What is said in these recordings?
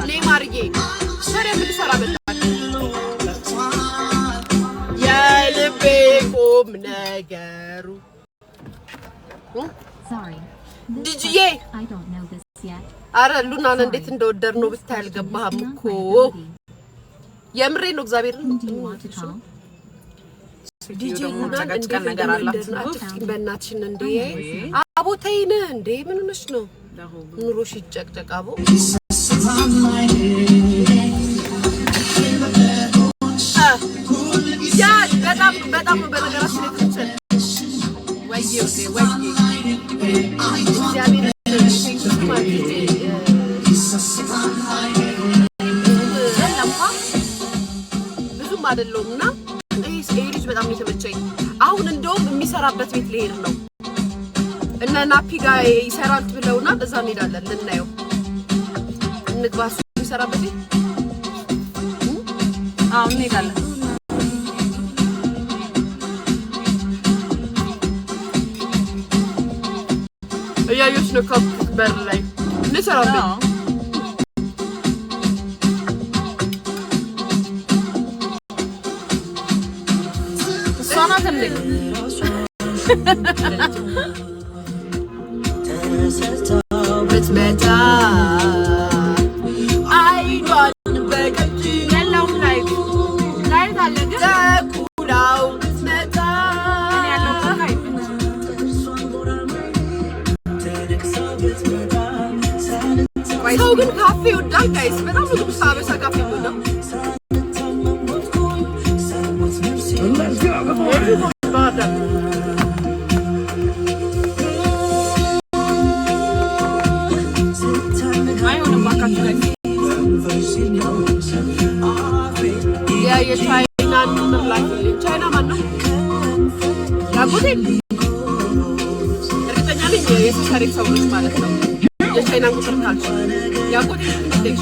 ليه مارجي سري بالسرعة بتاعك يا لبيكم نجارو Sorry. DJ I don't know this yet. أرى لونا نديت ندودرنو بستايل جبها مكو يمري نوكزابير Do you want to talk? DJ لونا نديت ندودرنو بناتشين نديه أبو تين نديه منو نشنو نروشي تك أبو يا بدام بنجرش نتكلم ويجي زابير ብዙም አይደለውምና ልጅ በጣም የተመቸኝ አሁን እንደውም የሚሰራበት ቤት ልሄድ ነው እና ናፒ ጋር ይሰራል ብለውና በዛ እንሄዳለን ልናየው እንግባሱ ይሰራበት ቤት እንሄዳለን እያዩሽ ነው ከበር ላይ እንሰራለን Sana temde. It's better. I want back to yellow light. Light already. Cool out. It's better. Yellow light. So good coffee with that guys. But I'm not going to have coffee with them. Let's go. Everyone's about that. I want to back up today. Yeah, you're trying not to like China, man. Yeah, good thing. Everything I need is sharing some of this. You're China good culture. Yeah, good thing.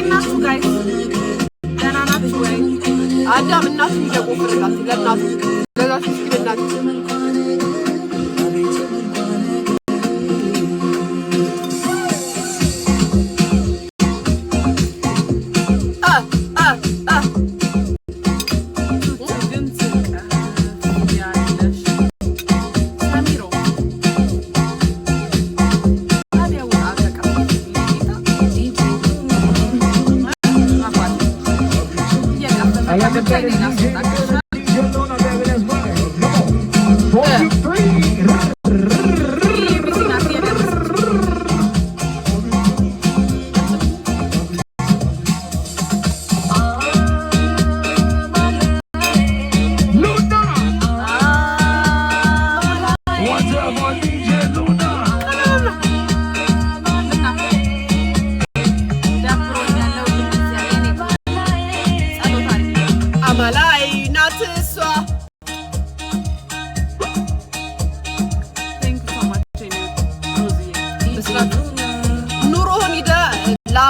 Not to guys. Then I'm not way. Adam እናት ይደጎፈራል ለናት ለዛት ይስከናት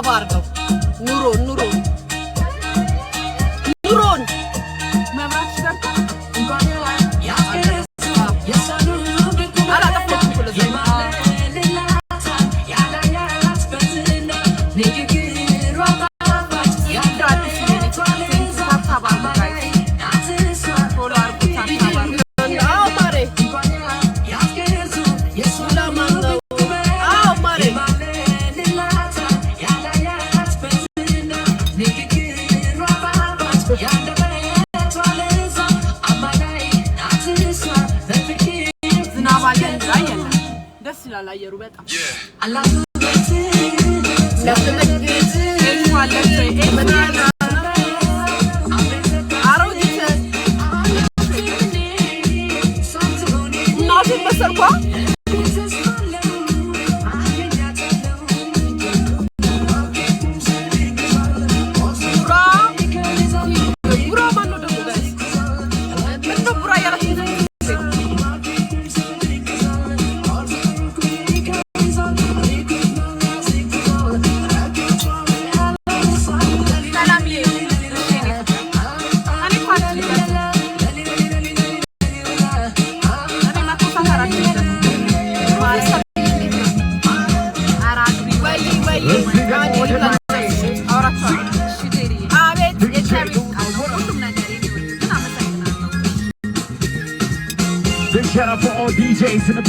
Labardo. Nuron. Memrach şarkı. Arada foto kullanacağım. አየሩ በጣም አላህ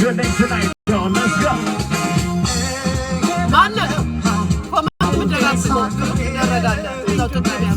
good day tonight, so let's go. ማን ነው ኮመንት ምደጋግሞ ያረጋለ ነው ተቀበያ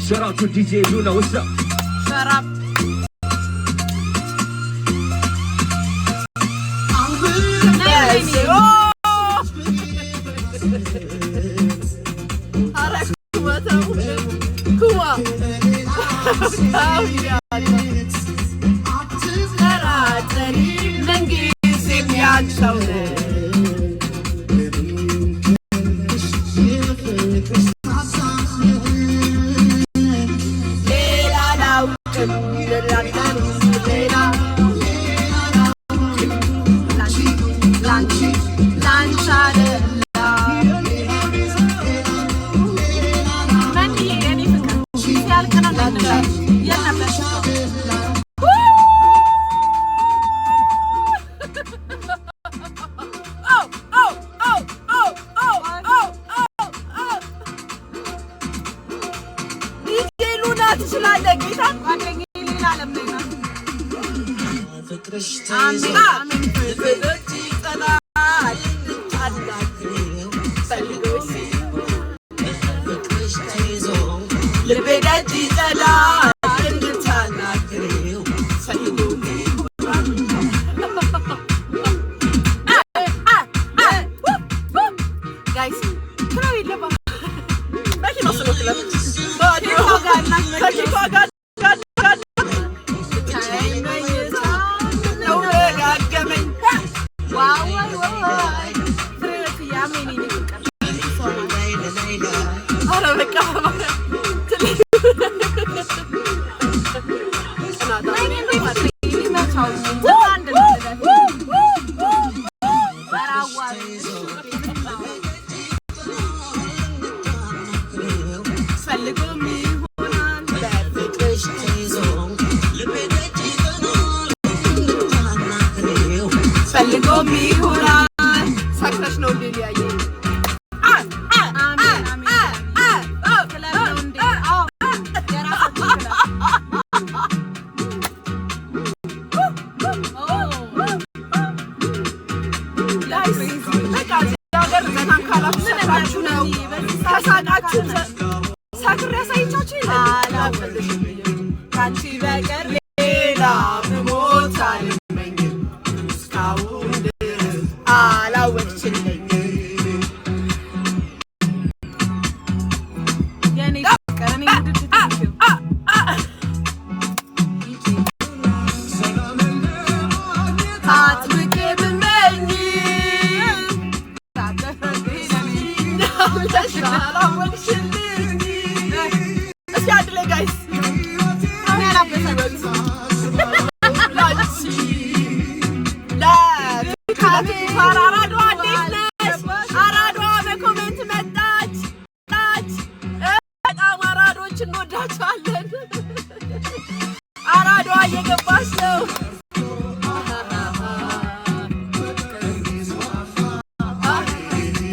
Shout out to DJ Luna, what's up? Shut up.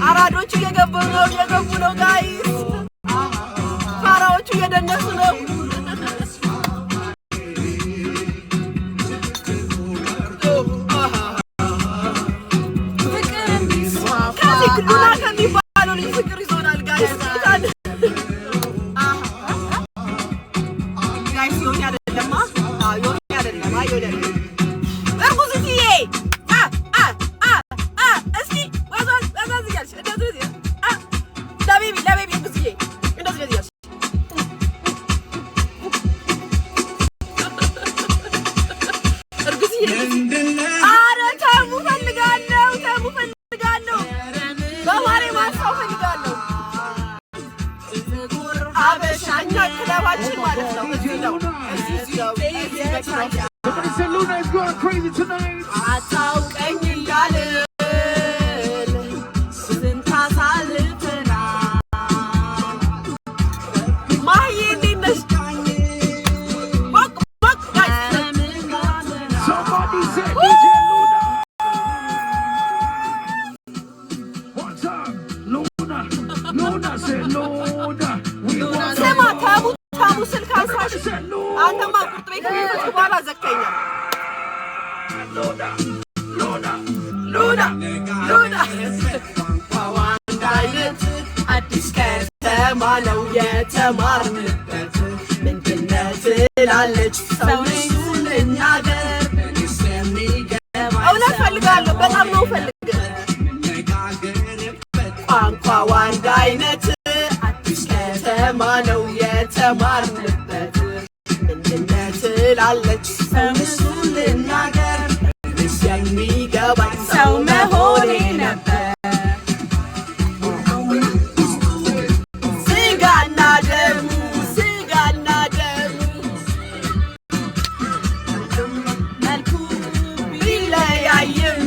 አራዶቹ እየገቡ ነው ጋይስ ፋራዎቹ እየደነሱ ነው ሉና ከሚባለው ልጅ ፍቅር ይዞናል ጋይስ ዮኒ አይደለማ እርጉዝዬ እስኪ ወዛዝ እያልሽ እንደዚህ ለቤቢ እርጉዝዬ እንደዚህ እያልሽ እርጉዝዬ ኧረ ተሙ ፈልጋለሁ በማሬ ማሳው ፈልጋለሁ አበሻኛ ክለባችን ማለት ነው እዚህ ነው Luna is going crazy tonight. አታውቀኝ እንዳልል ስንት አሳልፈናል ማሂ እንዴት ነሽ Somebody say DJ Luna. One time, Luna said Luna. ስማ ታሙ ስልክ አንሳሽ አንተማ ቁርጥ ቤት ከሄድኩ በኋላ ዘግተኛል ሉና ዋንድ አይነት አዲስ ከተማ ነው የተማርንበት ምንድነው ትላለች ሰው ልናገር እውነት ፈልጋለሁ በጣም ነው ፈልገው ቋንቋ ዋንድ አይነት አዲስ ከተማ ነው የተማርንበት ምንድነው ትላለች ሰው ልናገር የሚገባኝ ሰው መሆኔ ነበር ስጋና ደሙ መልኩ ቢለያይም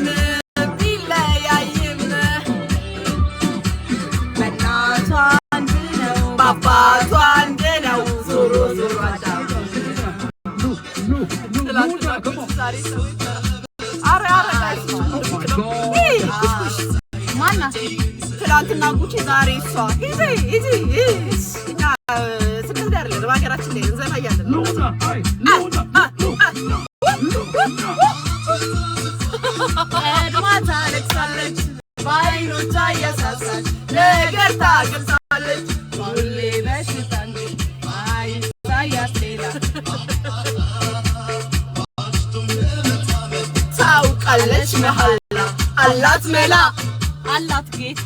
በእናቷ አንድ ነው በአባቷ አንድ ነው ዞሮ ትላንትና ጉቺ ዛሬ እሷ እኛ ስደት ላይ አይደለም በሀገራችን ላይ እንዘና እያለን ቀድማ ታለቅሳለች በዓይኖቿ እያሳሳች ነገር ታገልጻለች ሁሌ በሽታ እንጂ አይታያት ሌላ ታውቃለች መሐላ አላት መላ አላት ጌታ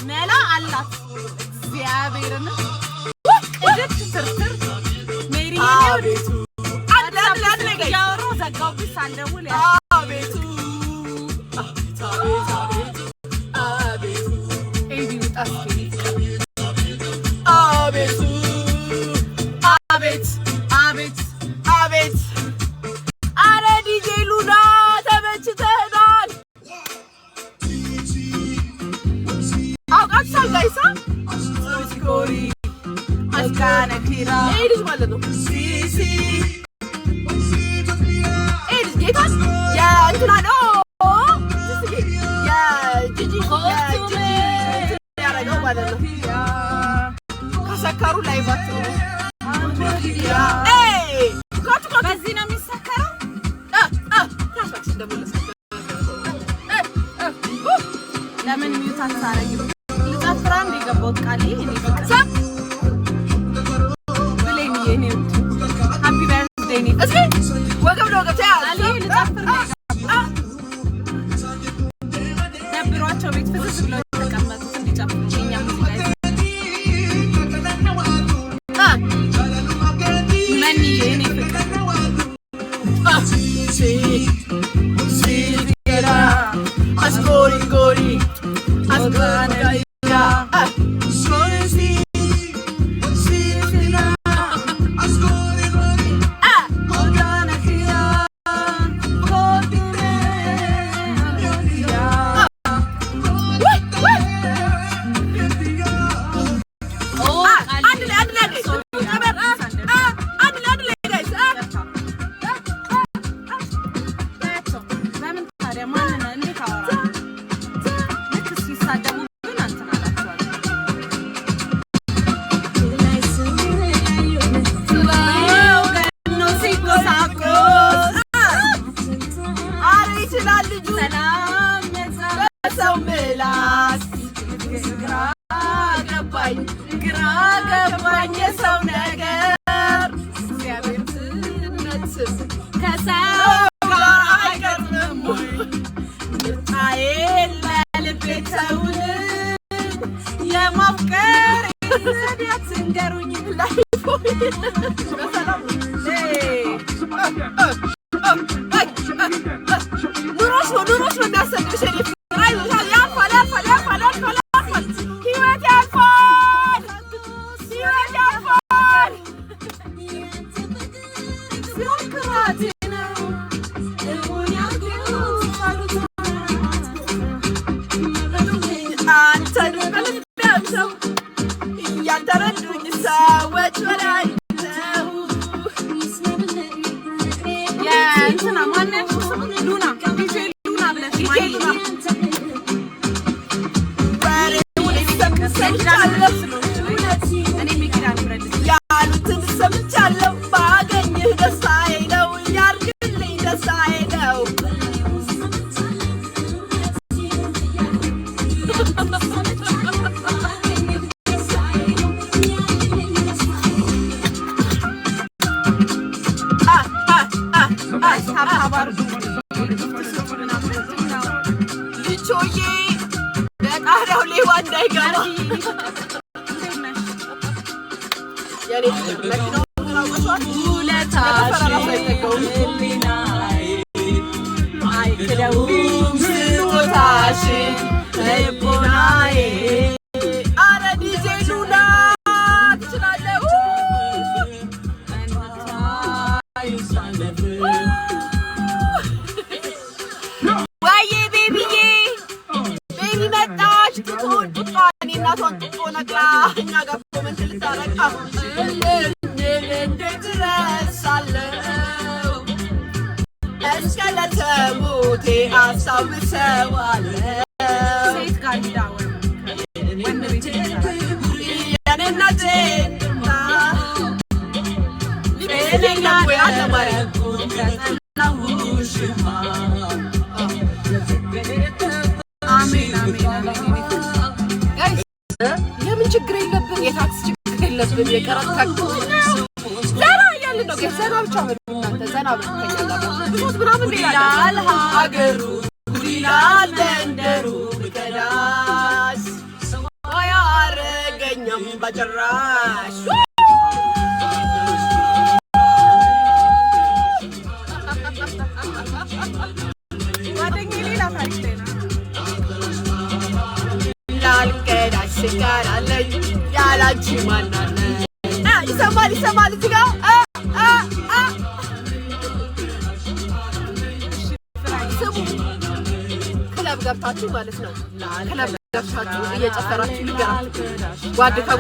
መላ አላት እግዚአብሔርን ቅድት ትርትር ሜሪ አቤቱ አዳም ያወራ ዘጋውብሽ ሳልደውል አቤቱ ኤቢ ውጣስኪ አቤት አረ ዲጄ ሉና ተመችተናል አውቃችኋል ጋይሳ ስኮሪ አስካነ ኪራ ልጅ ማለት ነው ሲሲ ልጅ ጌታ የእንትና ነው የጂጂ ያረገው ማለት ነው ከሰከሩ ላይባት ነው በዚህ ነው የሚሰከረው ለምን ሚዩት አታረጊም ልጨፍራ እንደገባሁት ቃል እኔ ፍቅር ብሌን የኔ ሃፒ በርዝዴይ ኔ እስኪ ወገብ ታያል ልጨፍር ደብሯቸው ቤት ፍስስ ብለው ተቀመጡት እንዲጨፍሩ የኛ ሙዚቃ መኒ የኔ ፍቅር Ascoli,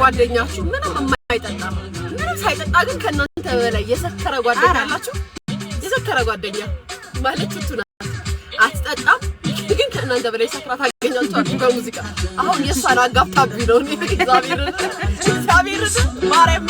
ጓደኛችሁ ምንም የማይጠጣ ምንም ሳይጠጣ ግን ከእናንተ በላይ የሰከረ ጓደኛ አላችሁ። የሰከረ ጓደኛ ማለት ትቱና አትጠጣም ግን ከእናንተ በላይ ሰክራ ታገኛላችሁ በሙዚቃ። አሁን የሷን አጋብታብኝ ነው እግዚአብሔር ማርያም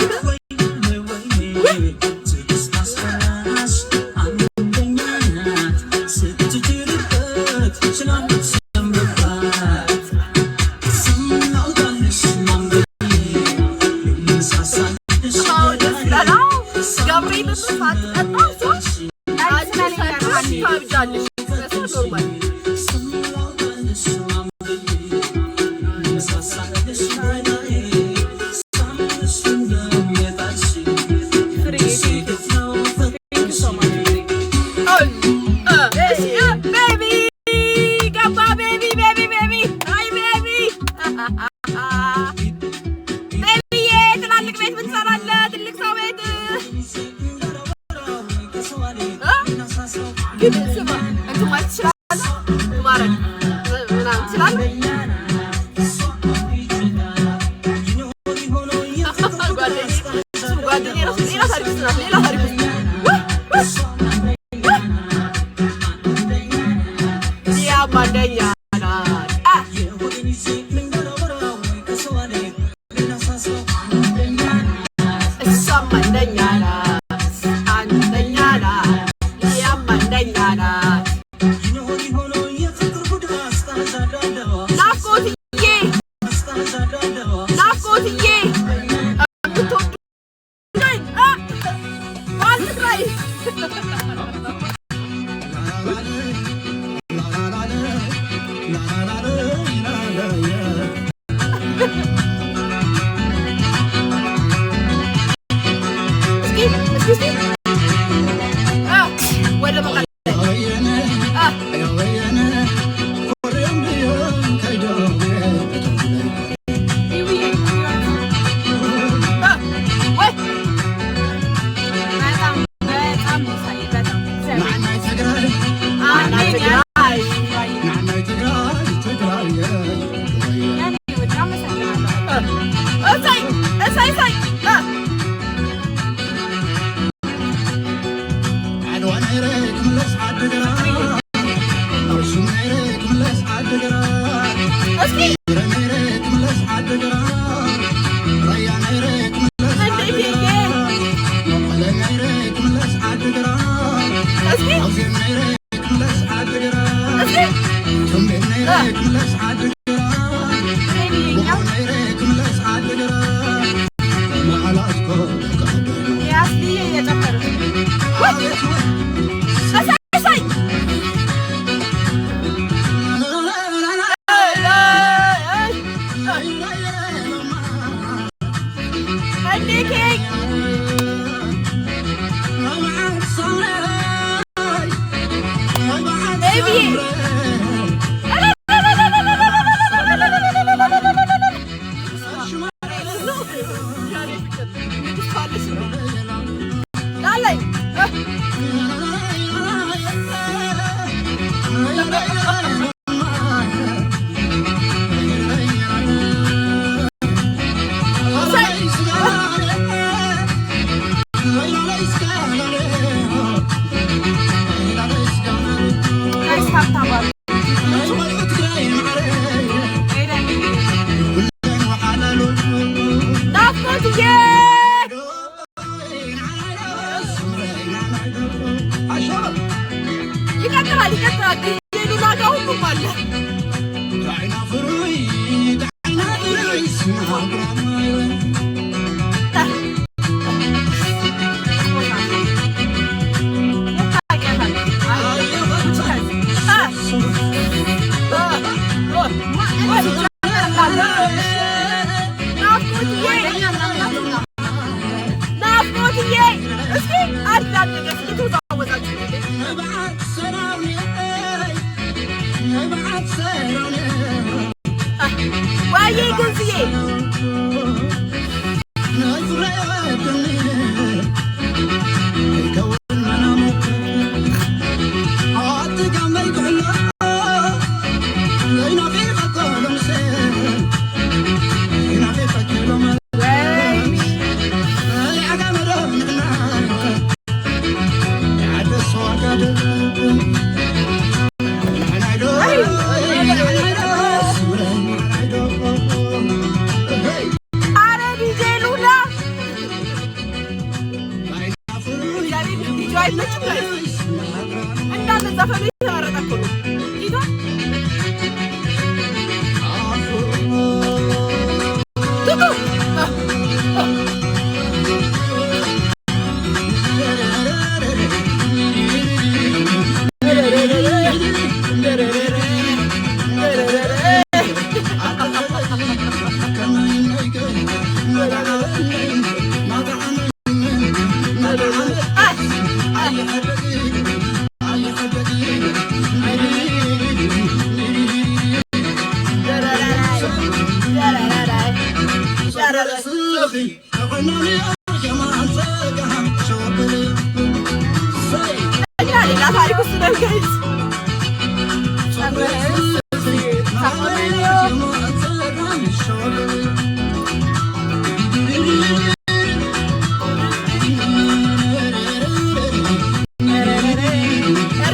ግን ስማ አንተ ማለት ይችላል ማረግ ምናምን ይችላል ጓደኛዬ ራሱ ሌላ ታሪክ ናት ሌላ ታሪክ ያ ማንደኛ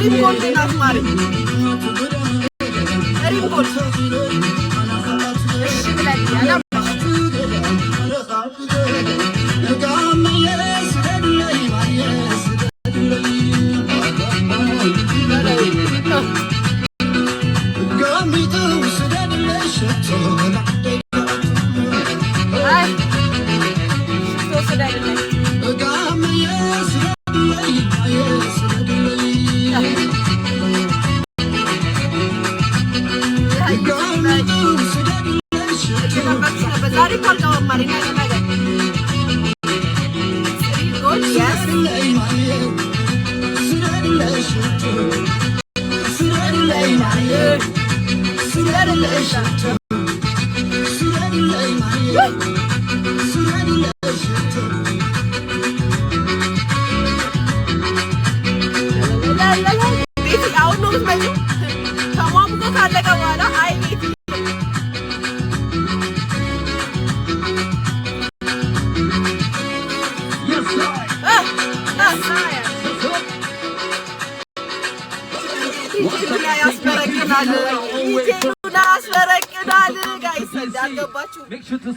ሪምቦልድ ናት ማሪ ሪምቦልድ እሺ ብለኛል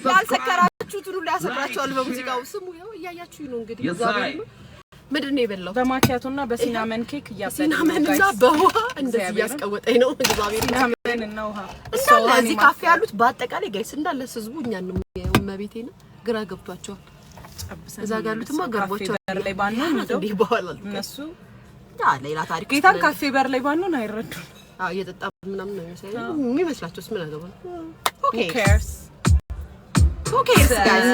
ያልሰከራችሁትን ሁሉ ያሰክራችኋል በሙዚቃው ስሙ ያው እያያችሁ ነው እንግዲህ እግዚአብሔር ምንድነው የበላው በማኪያቶና በሲናመን ኬክ ሲናመንና በውሃ እንደዚህ ያስቀወጠኝ ነው እግዚአብሔር ሲናመንና ውሃ እዚህ ካፌ ያሉት በአጠቃላይ ጋይስ እንዳለ ህዝቡ እኛን ነው መቤቴ ነው ግራ ገብቷቸዋል እዛ ጋር ያሉትማ ገርቦቻው ላይ ባንነው እንደው እነሱ ሌላ ታሪክ ጌታን ካፌ በር ላይ ባንነው አይረዱም እየጠጣ ምናምን ነው የሚመስለው የሚመስላችሁስ ምን አገባን who cares guys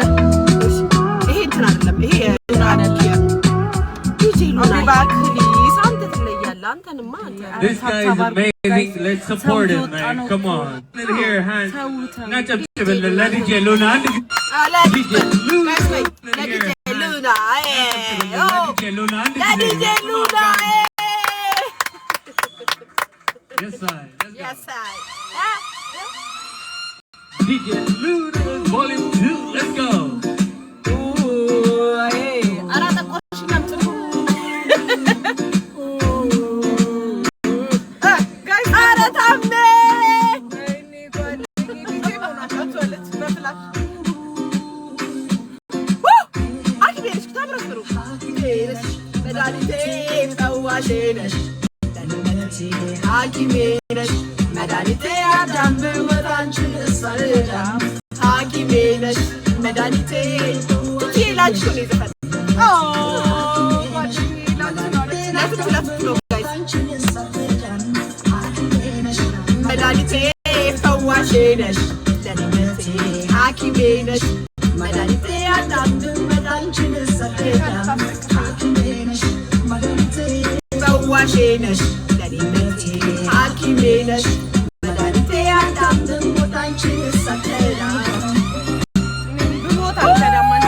ይሄ እንትን አይደለም ይሄ አይደለም ዲጄ ሉና please አንተ ትለያለህ አንተንማ This guy is amazing. Let's support him, man. Come on. Here, hands. Not just let DJ Luna. DJ Luna. DJ Luna. DJ Luna. Yes, sir. Yes, sir. DJ Luna, volume 2. Let's go. Ooh, hey. Arata koshi namtu. Guys, arata me. Hakimenes medanite adam bewancın sarıca Hakimenes medanite ilaç şunu izle medanite fawaşenes Hakimenes medanite adam bewancın sarıca Hakimenes medanite fawaşenes Hakimenes medanite adamdım botancı sakera Bu botancı aman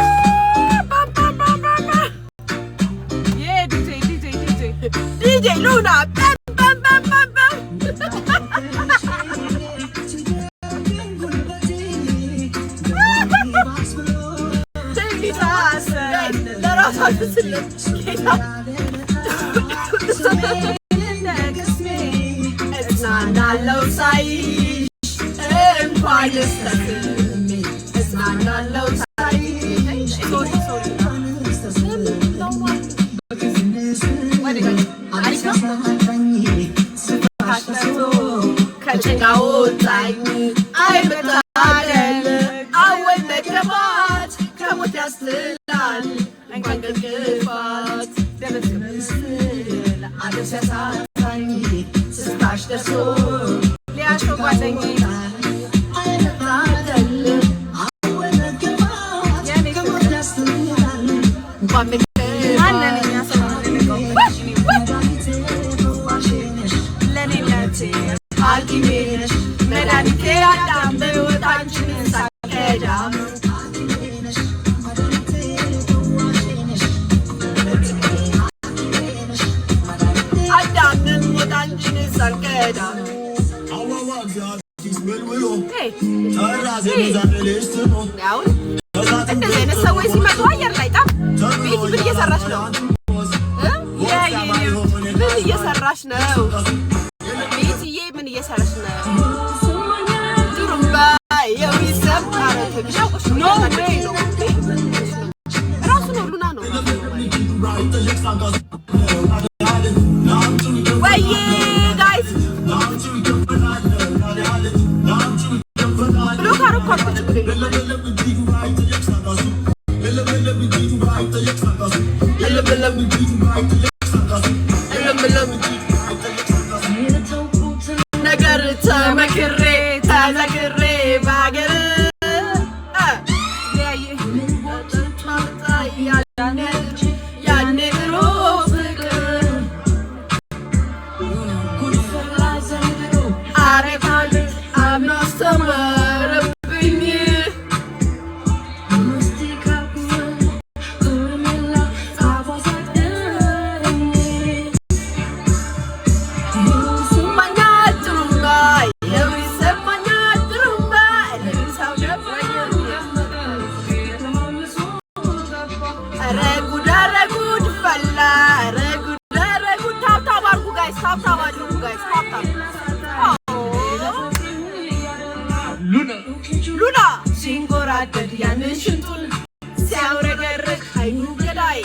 yeah DJ Luna bam Nalo sai empire it's not nalo sai sorry Kachengao tiny I betadel I will make a bat come with us land and can get fat Stash the soul Liasho Guadengi Hakimenes medanite adam bewancın sakera adamın botancını sakera Hey ያው እንደዚህ አይነት ሰዎች ሲመጡ አየር ላይ ጣም ቤት ምን እየሰራች ነው ምን እየሰራሽ ነው? ቤትዬ ምን እየሰራሽ ነው? ዱሩምባ የሚሰማ No way. ራሱ ነው ሉና ነው ወይዬ ጋይስ ብሎ ካረኳችሁ ነገር ተመክሬ ተዘክሬ ባገር ያኔ ድሮ ፍቅር አረካል አምናስተማረብኝ ሉላ ሲንጎራደድ ያንን ሽንቱን ሲያውረገርግ አይኑ ገዳይ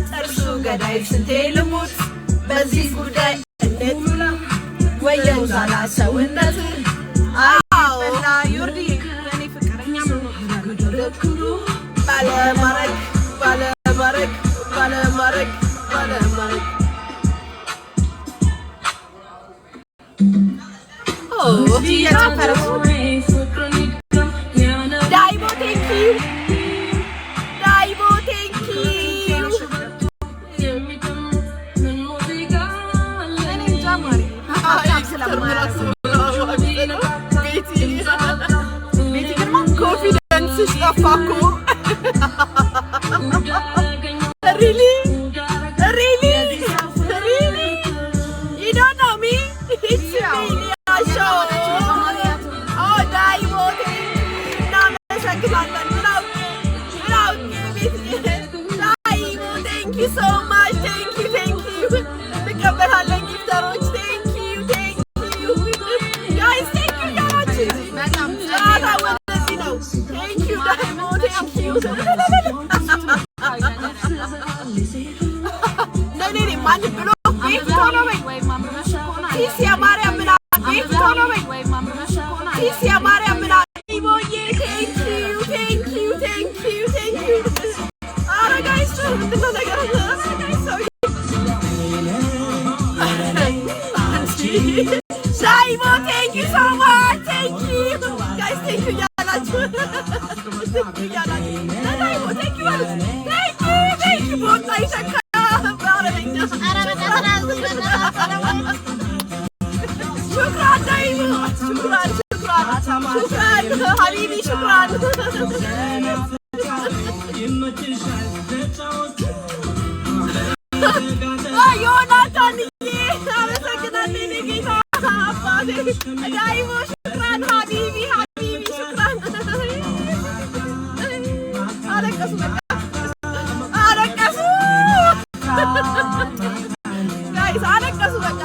ጥርሱ ገዳይ ስንቴ ልሙት በዚህ ጉዳይ እንዴት ሉላ ወየው ዛላ ሰውነት አላ ዮርዲ የኔ ፍቅረኛ ባለማረግ ባለማረግ ባለማረግ ባለማረግ እየጨፈረች ዳይቦ ቴንክ ዩ ዳይቦ ቴንክ ዩ ኮንፊደንስሽ ጠፋ እኮ ሪሊ ሪሊ ሪሊ you don't know me it's me show oh ዳይቦ እናመሰግናለን thank you so much thank you እንቀበላለን ጊፍተሮች thank you guys thank you ያላችሁ በጣም ጫታ ወደዚህ ነው thank you ዳይቦ thank you ነኔ ማን ብሎ ቤት ሆኖ ወይ ሲሲያ ማርያም ምና ቤት ሆኖ ወይ ሲሲያ ማርያም ምና ዳይቦዬ thank you አረ ጋይስ ምንድነው ነገር ዳይቦ thank you so much thank you guys thank you ያላችሁ ዳይቦ thank you ቦታ ይተካ ባረኛ شكرا دايما شكرا حبيبي شكرا ዮናታን አመሰግናለሁ እኔ ጌታ አባቴ ዳይቦ ሽክራን ሀቢቢ ሽክራን አለቀሱ አለቀሱ ጋይስ አለቀሱ በቃ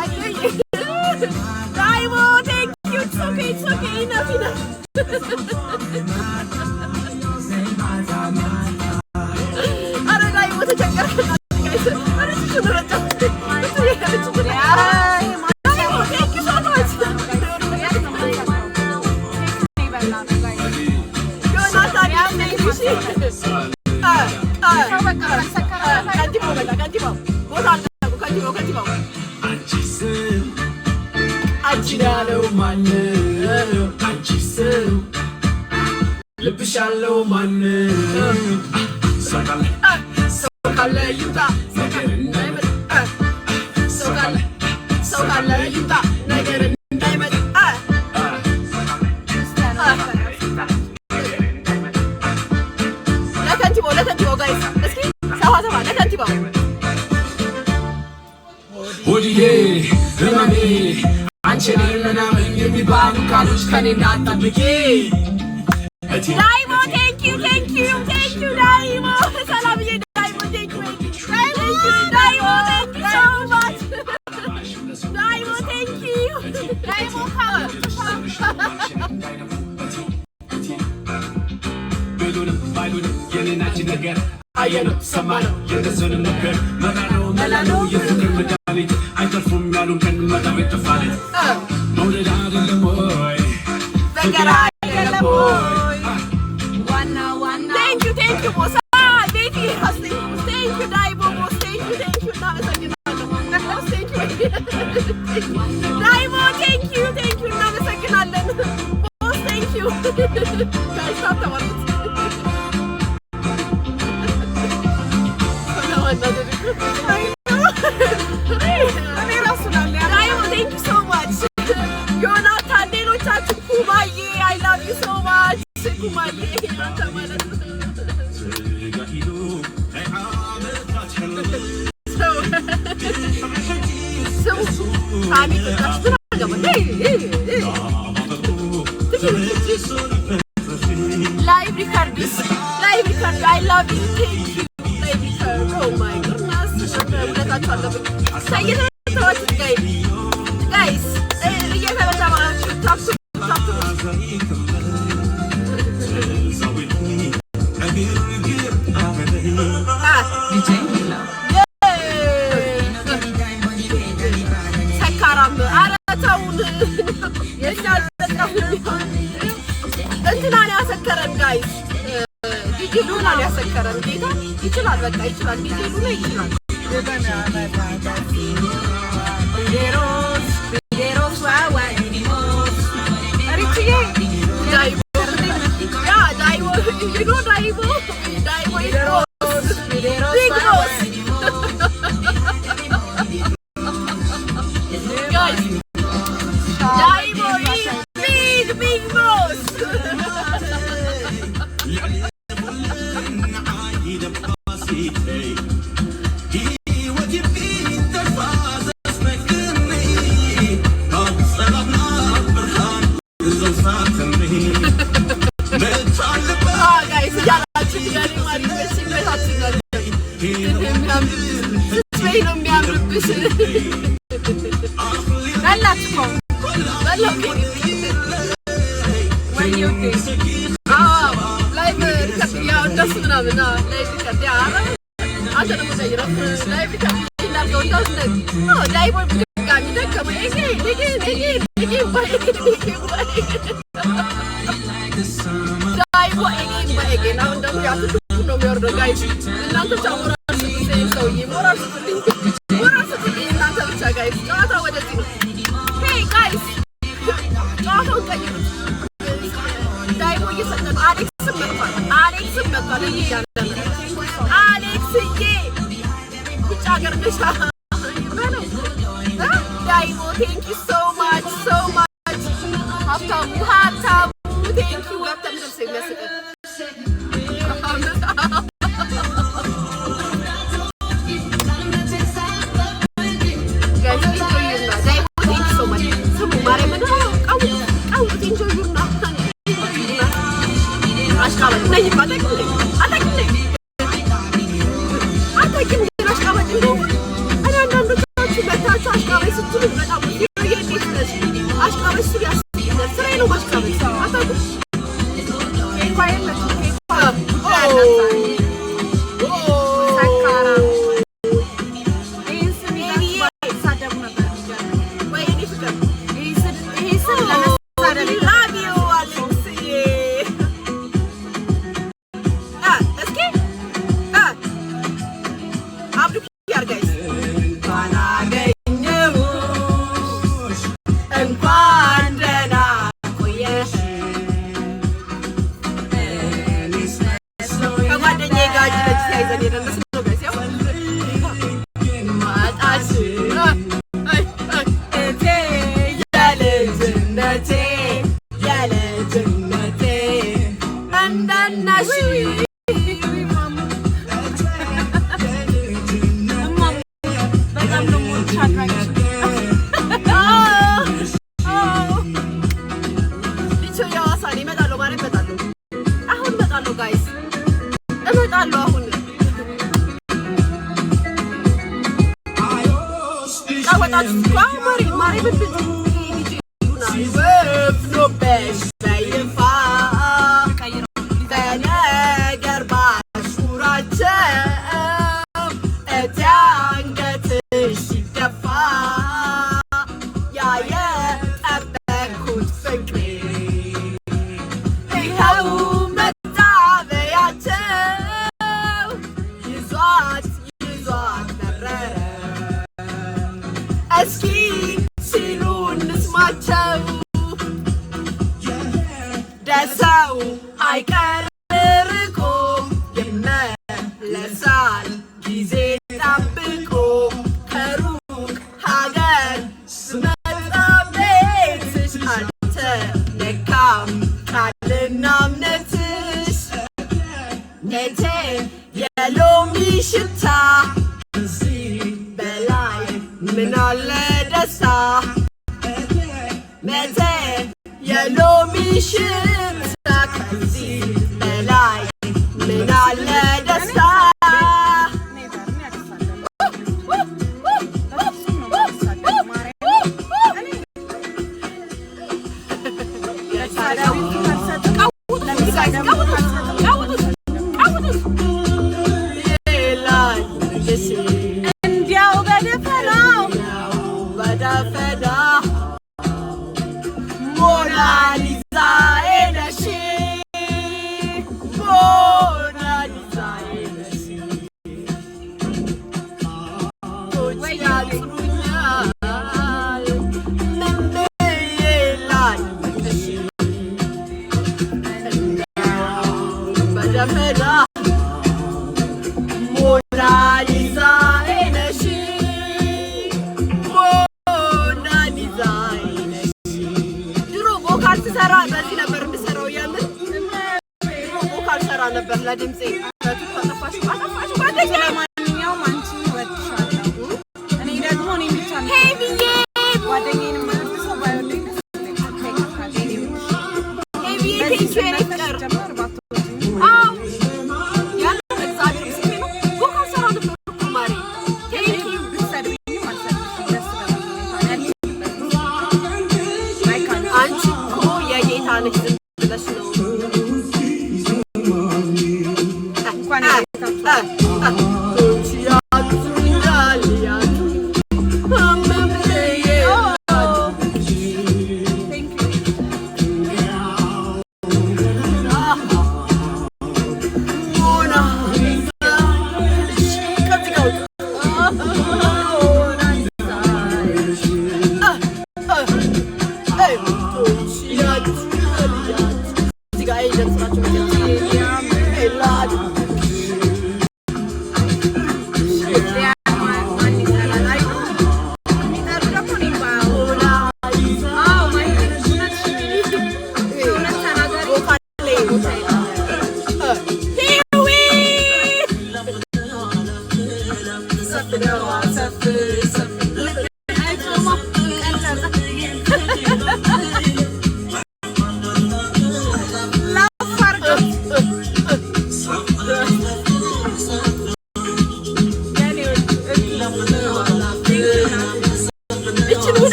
ዳይቦ ቴንክ ዩ ኢትስ ኦኬ ኢነፍ አረ ዳይቦ ተቸገርክ ጋይስ ልብሻለው ማን ሰውካለ ይምጣ ሰውካለ ይምጣ ነገር እንዳይመጣ ለከንቲባው ጋይስ እስኪ ሰባ ለከንቲባው ሆዲዬ ህመሜ አንቺን ምናምን የሚባሉ ቃሎች ከኔ እንዳትጠብቂ ዳይቦ ቴንክ ዩ ዳይቦ ሰላምዬ ዳይቦ ቴንክ ዩ ዳይቦ ቴንክ ዩ so much እየሰማ ነው መላሎ የፍቅር መድኃኒት አይተርፉም ያሉን ቀን መጣው ይጠፋል መውደድ አይደለም ወይ ፍቅር አይደለም ወይ ዋና Thank you boss thank you Daibo boss thank you እናመሰግናለን Daibo thank you እናመሰግናለን boss thank you guys ታተዋሉት Thank you so much. Jonathan, ሌሎቻችሁ ኩማዬ I love you so much. ኩማዬ እናንተ ማለት ነው. Live record, I love you. Thank you. Live record. Oh my goodness. Guys, ሰካራም አራታውን እንትናን ያሰከረን ጋይስ ዲጄ ሉናን ያሰከረን ጌታ ይችላል በቃ ይችላል ዲጄ ሉና ይችላል Videros wawa animos Arichiye Daibo Yeah Daibo You know Daibo Daibo is boss Big boss Guys Daibo is big boss guys ያላችሁ ጋር ማለት ሲመታችሁ ጋር ነው የሚያምርብሽ በላችሁ ላይቭ ያው እንደሱ ምናምን ላይቭ ከዲያ አንተ ደግሞ ዘይረፍ ላይቭ ከዲላው እንደሱ ላይቭ ጋር ይደከመ Daibo again አሁን ደግሞ ያቱቱ ነው የሚወርደው ጋይስ እናንተ ቻውራችሁ ሰውዬ ሞራል ስትልኝ እናንተ ብቻ ጋይስ ጨዋታ ወደዚህ ነው ሄይ ጋይስ ጨዋታውን ቀይሩት ዳይቦ እየሰጠን አሌክስም መጥቷል እያለ አሌክስዬ ውጭ ሀገር ነሻ ይበለው ዳይቦ ቴንክ ዩ ሶ ማች ሀብታሙ ቴንክ ዩ ሀብታሙ ደርሰ የሚያስቀን ናቸው ደሰው አይቀር ርቆ ይመለሳል ጊዜ ጠብቆ ከሩቅ ሀገር ስመጣ ቤትሽ አልተነካም ቃልና እምነትሽ ነቴ የሎሚ ሽታ በላይ ምን አለ ደስታ ነቴ የሎሚ ሽታ ከዚህ በላይ ምን አለ ደስታ እንዲያው በደፈናው በዳፈዳ ሞናሊዛዬ ነሽ ሞናሊዛዬ ነሽ ቶች ያጽኑኛል ምን ብዬ ላድርግሽ በዳፈዳ ሞናሊዛዬ ነሽ ሞናሊዛዬ ነሽ ድሮ ቦካል ስሰራ በዚህ ነበር የምሰራው ያንን ድሮ ቦካል ሰራ ነበር ለድምጼ ተጠፋሽ ጓደኛ ለማንኛውም አንቺ እወድሻለሁ እኔ ደግሞ እኔ ብቻ ነኝ ሄይ ብዬ ጓደኛዬን የማይወድ ሰው ባይወደኝ ደስ ይለኛል ሄይ ብዬ ቴንኪው የኔ ፍቅር ጀመር ባትወጂኝ አዎ ያንን እግዚአብሔር ምስክሬ ነው ቦካል ሰራ ነበር እኮ ማሪ ቴንኪው ብትሰድቢኝም አልሰድብሽም ደስ በሚል ሁኔታ ያለሽበት አንቺ እኮ የጌታ ነሽ ዝም ብለሽ ነው እንኳን ያታችሁ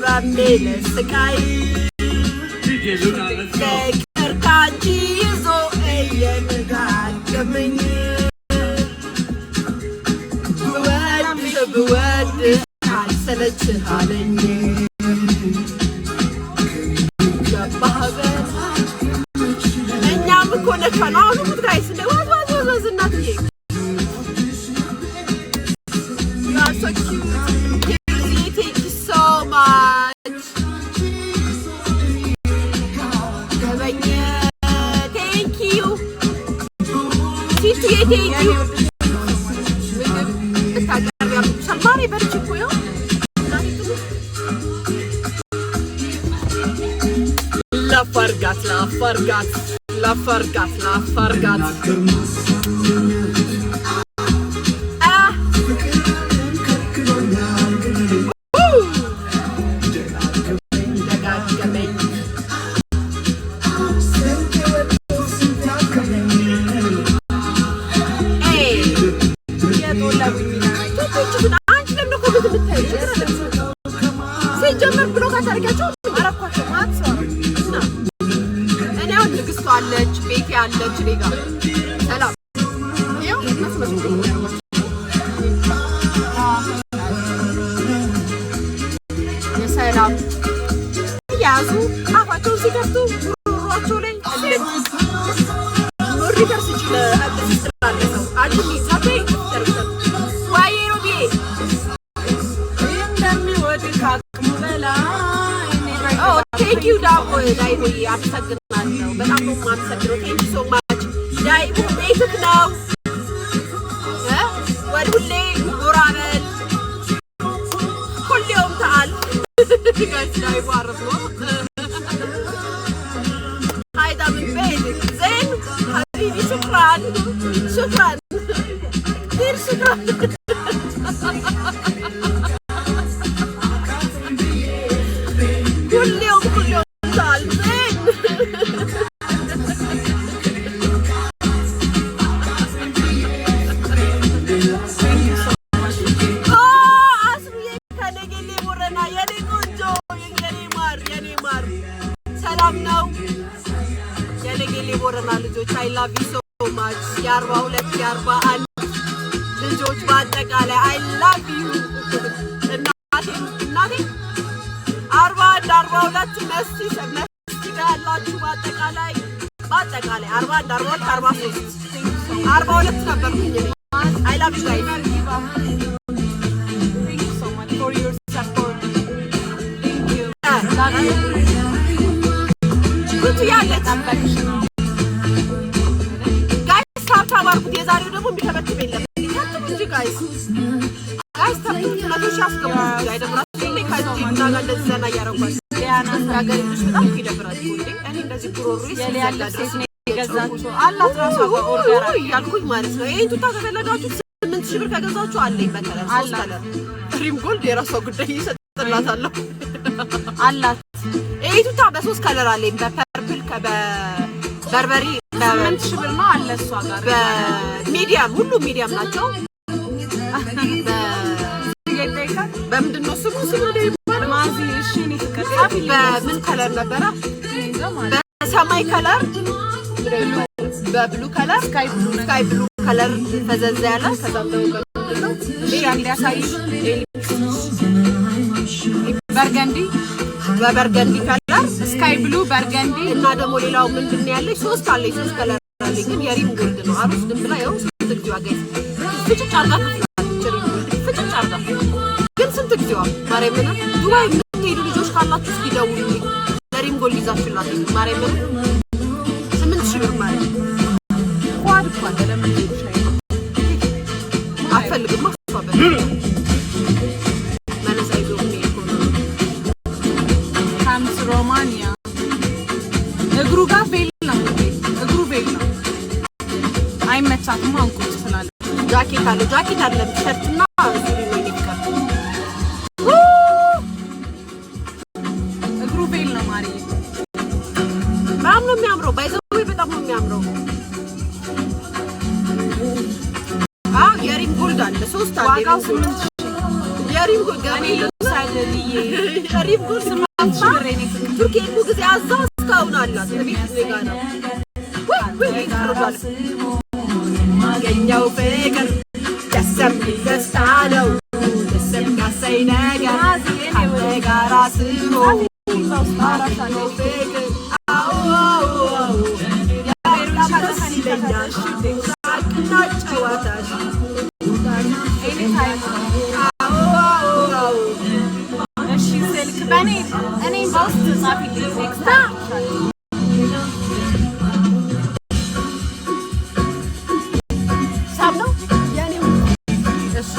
በሚል ስቃይ DJ Luna, let's go. ከርካንቺ ይዞ እየነጋገመኝ ብወድ አልሰለችህ አለኝ ገባህበት እኛም እኮ ነካ ነው አሁን ሙት ጋይስ እንደ ዋዝ እናትዬ you are so cute thank you so much thank you thank you Somebody better to quit. La fargat. Ah. Hey. Yeah, don't love me. ሲጀመር ብሎ ካታርጋቸው አራኳቸው ማለት ነው እና እኔ አሁን ንግስቷ አለች ቤቴ አለች ሌጋ ሰላም ይኸው የሰላም ያዙ አፋቸውን ሲከፍቱ ሩሯቸው ላይ ሪከርስ ይችላል አጥስላለሁ አልኩ ሳቴ ተርተር ዋይ ሮቢ Thank you, Davo. Daibo, አመሰግናለሁ በጣም ነው የማመሰግነው thank you so much ዳይቦ ቤትክ ነው ወዱሌ ጎራበል ሁሌውም ተአል ጋይስ ዳይቦ አረፍ ነው ሃይዳ ምን ቤትክ زين حبيبي شكرا كثير شكرا كل يوم طالبين أسمي كان يجي ورنا يلي كنجو يلي مار سلام نو يلي ورنا ልጆች I love you so much የ42 የ41 ልጆች በአጠቃላይ I love you እናቴ 41 መስቲ ጋር ያላችሁ በአጠቃላይ 41 42 43 ነበርኩኝ እኔ I love you guys thank you so much for your support thank you good ያለች ጋይስ ታብታብ አድርጉት የዛሬው ደግሞ የሚተበትብ የለም እንጂ ጋይስ ታብታብ ለቶሽ ያስገቡ አይደብራችሁ እንዴ ካንቺ እና ጋር ለዘና ያረጋል ያና ያገሪሽ በጣም ይደብራችሁ እንዴ እኔ እንደዚህ ጉሮሮ ይያለ ድረስ ነው የገዛችሁ አላት ራሷ ኦርደር ያልኩኝ ማለት ነው ይሄን ቱታ ከፈለጋችሁ 8000 ብር ከገዛችሁ አለኝ በከለር አላት ሪም ጎልድ የራሷ ጉዳይ ይሰጥላታለሁ አላት ይሄ ቱታ በ3 ከለር አለኝ በፐርፕል በበርበሪ በ8000 ብር ነው አለ እሷ ጋር በሚዲያም ሁሉ ሚዲያም ናቸው በምንድን ነው ስሙ ማዚ እሺ ነው ተከታፊ በምን ከለር ነበረ በሰማይ ከለር በብሉ ከለር ስካይ ብሉ ከለር ፈዘዘ ያለ ከዛም ደግሞ በምንድነው እሺ እንዲያሳይሽ በበርገንዲ ከለር ስካይ ብሉ በርገንዲ እና ደግሞ ሌላው ምንድነው ያለኝ 3 አለኝ 3 ከለር አለኝ ግን የሪም ጎልድ ነው አሩስ ድም ብላ ያው ስንት ዋጋ ፍጭጭ አርጋ ፍጭጭ አርጋ ግን ስንት ጊዜዋ ማርያምን ዱባይ የምትሄዱ ልጆች ካላችሁ እስኪ ደውሉልኝ ለሪም ጎልድ ይዛችሁላት ማርያምን 8000 ብር ማለት ኳድ ለምን ይሻይ አፈልግም ማስፋበል ማነሳይ ዶሚ ካምስ ሮማኒያ እግሩ ጋር ቬል ነው አይመቻትም አንቆት ስላለ ጃኬት አለ ቲሸርትና ሱሪ ነው ይከፍ እግሩ ቬል ነው ማሪ በጣም ነው የሚያምረው ባይዘው በጣም ነው የሚያምረው የሪም ጎልድ አለ 3 አለ ዋጋው 8000 የሪም ጎልድ ጋር ነው ሳይለልዬ ሪም ጉድ ስማንሳ ቱርኪ እኮ ጊዜ አዛ እስካሁን አላት ቤት ጋር ነው ወይ ይቀርባል ማገኛው ፍቅር ደስም ደስታ ነው ደስም ያሰኝ ነገር አንተ ጋር ስሞ ማገኛው ፍቅር ሳቅና ጨዋታሽ እሺ ስልክ በኔ እኔ በውስጥ ጻፊልኝ ቴክስት ሳምነው ያኔው እሺ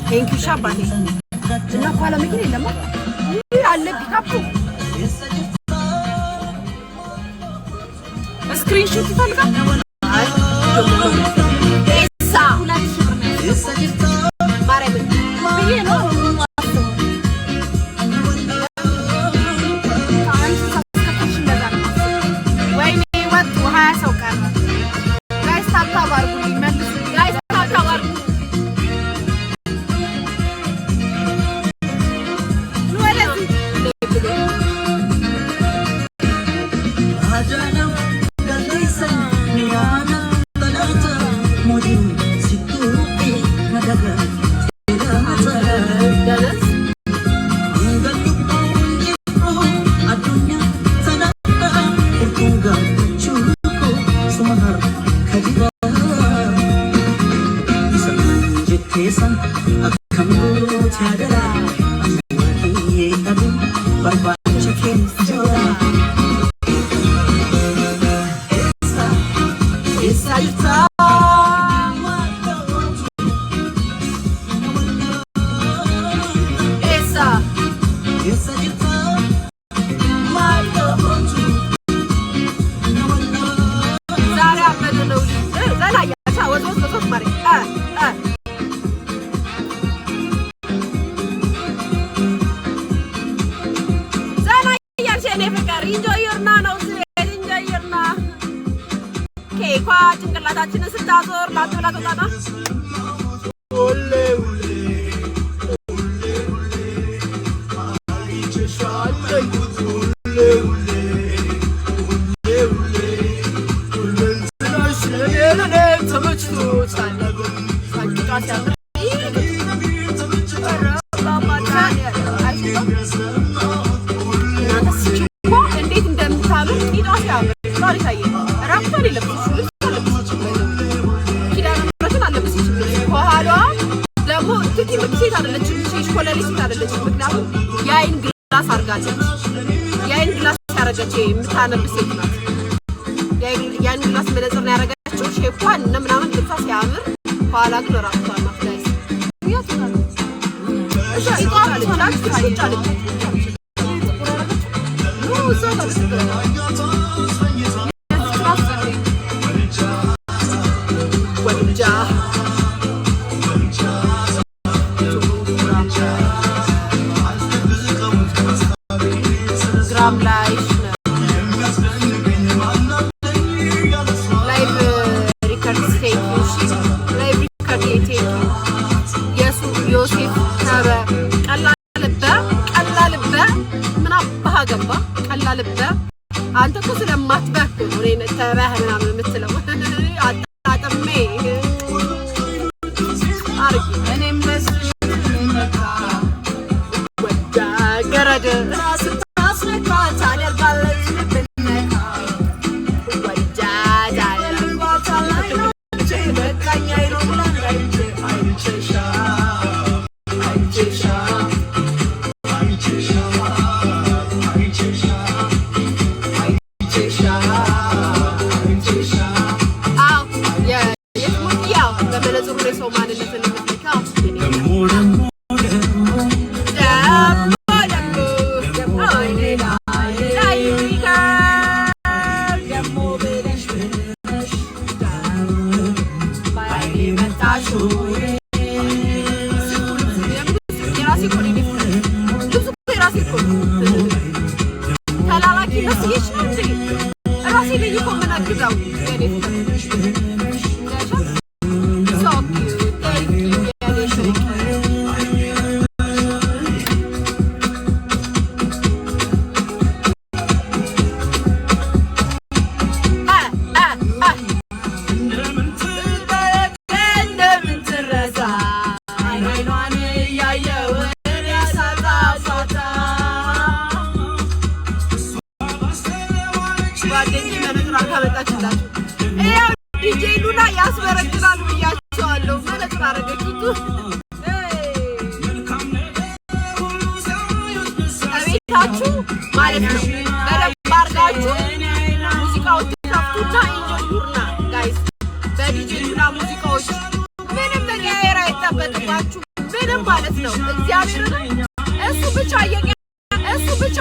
Thank you Shabani. Na kwala mekini lama. Alle pikapu. Screenshot ይፈልጋ ኤሳ ማረም ይሄ ነው ጭንቅላታችንን ስታዞር ላጥላጥላና ኦሌ የምታነብ ሴት ናት። ያን ግላስ መነጽር ነው ያደረገችው። ሼኳን እና ምናምን ልብሷ ሲያምር ኋላ ግን ራሷን ማፍላይስ ያቱና እሺ ይቋጫል ግራም ላይ አንተ እኮ ስለማትበህ ነው እኔ ተባህ ምናምን የምትለው አጣጣሜ አርጊ እኔም ለስለካ ወዳ ገረደ ታስነካ ታደርጋለች ልብነካ ወዳ ዳለንጓታ ላይ በቃኛ ይሮላ አይቼሻ ዲጄ ሉላ ያስበረግናሉ ብያቸዋለሁ። መለጥራ አረገችቱ አቤታችሁ ማለት ነው። በደንብ አድርጋችሁ ሙዚቃዎች ከፍቱና ኢንጆይና ጋይስ። በዲጄ ሉላ ሙዚቃዎች ምንም መቀያየር አይጠበቅባችሁ ምንም ማለት ነው። እግዚአብሔር እሱ ብቻ